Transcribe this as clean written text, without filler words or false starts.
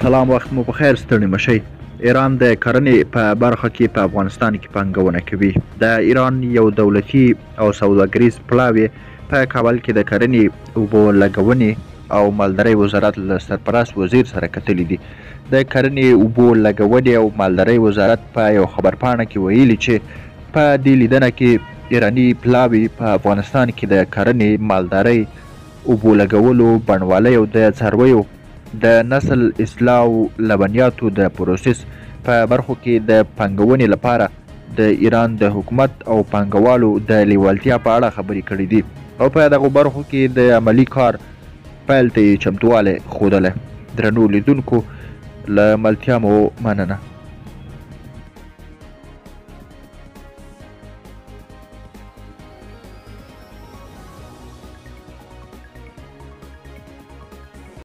سلام، وخت مو په خیر، ستړي مشئ. ایران د کرنې په برخه کې په افغانستان کې پانګونه کوي. د ایران یو دولتي او سوداګریز پلاوی په کابل کې د کرنې، اوبو لګونې او مالدارۍ وزارت له سرپرست وزیر سره کتلي دي. د کرنې، اوبو لګونې او مالدارۍ وزارت په یو خبرپاڼه کې ویلي چې په دې لیدنه کې ایراني پلاوی په افغانستان کې د کرنې، مالدارۍ، اوبو لګولو، بڼوالۍ او د څارویو د نسل اصلاح او لبنیاتو د پروسس په برخو کې د پانګونې لپاره د ایران د حکومت او پانګوالو د لیوالتیا په اړه خبرې کړې دي او په دغو برخو کې د عملي کار پیل ته یې چمتووالی ښودلی. درنو لیدونکو، له ملتیا مو مننه.